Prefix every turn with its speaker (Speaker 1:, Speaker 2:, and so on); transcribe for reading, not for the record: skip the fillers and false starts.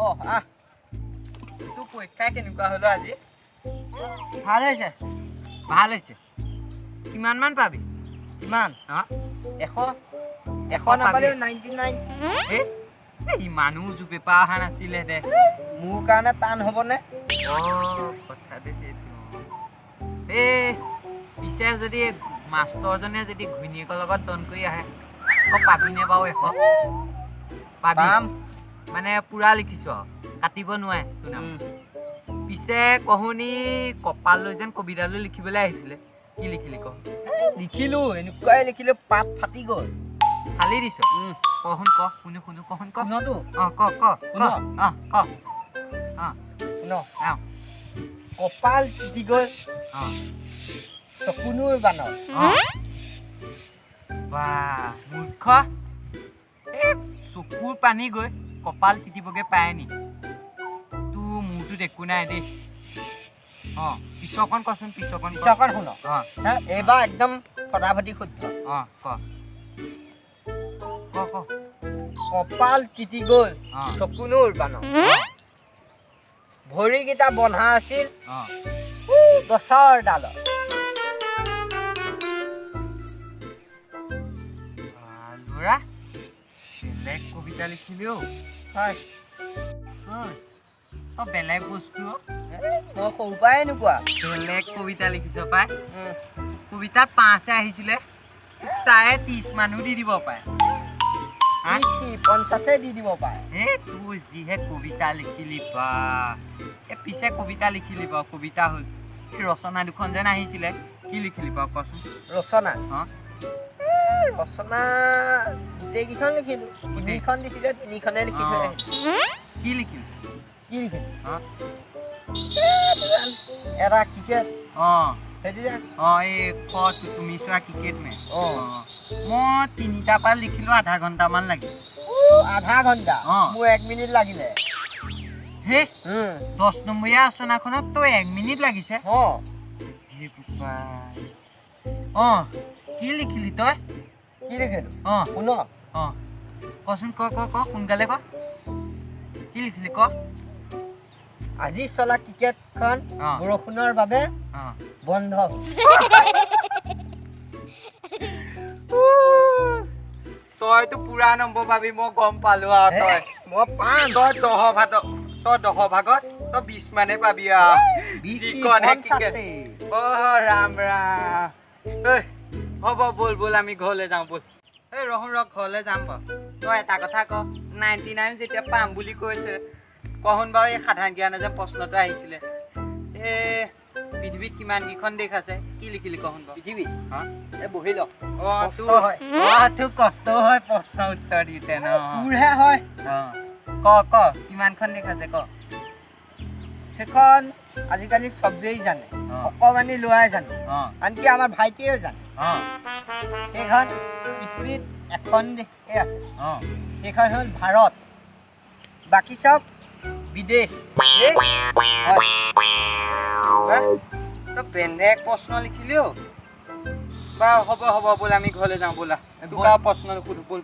Speaker 1: আহ
Speaker 2: তোৰ পৰীক্ষা কেনেকুৱা হলো আজি
Speaker 1: ভাল হৈছে
Speaker 2: ভাল হৈছে কিমান মান পাবি
Speaker 1: কিমান
Speaker 2: হা
Speaker 1: 100 নাপালেও 99
Speaker 2: ইমানো উজু পেপাৰ অহা নাছিলে দে
Speaker 1: মোৰ কাৰণে টান হ'বনে
Speaker 2: কথা দে সেইটো পিছে যদি মাষ্টৰজনে যদি ঘৈণীয়েকৰ লগত টন কৰি আহে পাবিনে বাৰু 100 পাম মানে পুৰা লিখিছো কাটিব নোৱাৰে তোৰ নাম পিছে কহুনি কপাল লৈ যেন কবিতালৈ লিখিবলৈ আহিছিলে কি লিখিলি ক
Speaker 1: লিখিলো এনেকুৱাই লিখিলো পাত ফাটি গ'ল
Speaker 2: ফালি দিছ কহুন ক শুনো কহুন ক
Speaker 1: শুনতো
Speaker 2: ক
Speaker 1: শুন কপাল তিতি গ'ল চকুনুৰ বানত
Speaker 2: বাহ মূৰ্খ চকুৰ পানী গৈ কপাল তিতিবগে পায় নি তোৰ মূৰটোত একো নাই দেই পিছকণ কচোন পিছকণ
Speaker 1: শুন এইবাৰ একদম ফটাফটি শুদ্ধ
Speaker 2: ক
Speaker 1: কপাল তিতি গ'ল চকুনুৰ বানত ভৰিকেইটা বন্ধা আছিল গছৰ ডালত
Speaker 2: ল'ৰা বেলেগ কবিতা লিখিলেও
Speaker 1: হয়
Speaker 2: বেলেগ বস্তু
Speaker 1: মই সৰু পৰাই এনেকুৱা
Speaker 2: বেলেগ কবিতা লিখিছ পাই কবিতাত 5 আহিছিলে 30 মানুহ দি দিব পাৰে
Speaker 1: 50 দি দিব পাৰে
Speaker 2: তোৰ যিহে কবিতা লিখিলি বা পিছে কবিতা লিখিলি বাৰু কবিতা হ'ল ৰচনা দুখন যেন আহিছিলে কি লিখিলি বাৰু কচোন
Speaker 1: ৰচনা গোটেইকেইখন লিখিলো 3খন দিছিলে 3খনে লিখি থৈ
Speaker 2: কি লিখিলি
Speaker 1: এটা ক্ৰিকেট
Speaker 2: তুমি চোৱা ক্ৰিকেট মেচ মই 3টা পৰা লিখিলো আধা ঘণ্টামান লাগিল
Speaker 1: আধা ঘণ্টা মোৰ 1 মিনিট লাগিলে
Speaker 2: 10 নম্বৰীয়া আচনাখনত তো 1 মিনিট লাগিছে কি লিখিলি তই
Speaker 1: কি লিখিলো শুন
Speaker 2: কচোন ক সোনকালে ক কি লিখিলি ক
Speaker 1: আজি চলা ক্ৰিকেটখন বৰষুণৰ বাবে বন্ধ
Speaker 2: তইতো পুৰা নম্বৰ পাবি মই গম পালো আৰু
Speaker 1: মই পাম
Speaker 2: তই 10 ভাগত তই 20 মানে পাবি ৰাম হ'ব বল আমি ঘৰলৈ যাওঁ বল ঘৰলৈ যাম বাৰু তই এটা কথা ক 99 যেতিয়া পাম বুলি কৈছে কহন বাৰু এই সাধাৰণ জ্ঞানে যে প্ৰশ্নটো আহিছিলে পৃথিৱীত কিমান কেইখন দেশ আছে কি লিখিলি কহন বাৰু
Speaker 1: পৃথিৱীত বহি ল
Speaker 2: তোৰ কষ্ট হয় প্ৰশ্ন উত্তৰ দিতে ন
Speaker 1: তোৰহে হয়
Speaker 2: ক কিমানখন দেশ আছে ক
Speaker 1: সেইখন আজিকালি চবেই জানে অকমানি ল'ৰাই জানে আনকি আমাৰ ভাইটিয়েও জানে সেইখন পৃথিৱীত এখন দেশে আছে সেইখন হ'ল ভাৰত বাকী চব বিদেশ
Speaker 2: তই বেলেগ প্ৰশ্ন লিখিলিও বাৰু হ'ব ব'ল আমি ঘৰলৈ যাওঁ ব'লা প্ৰশ্ন নুসুধো বল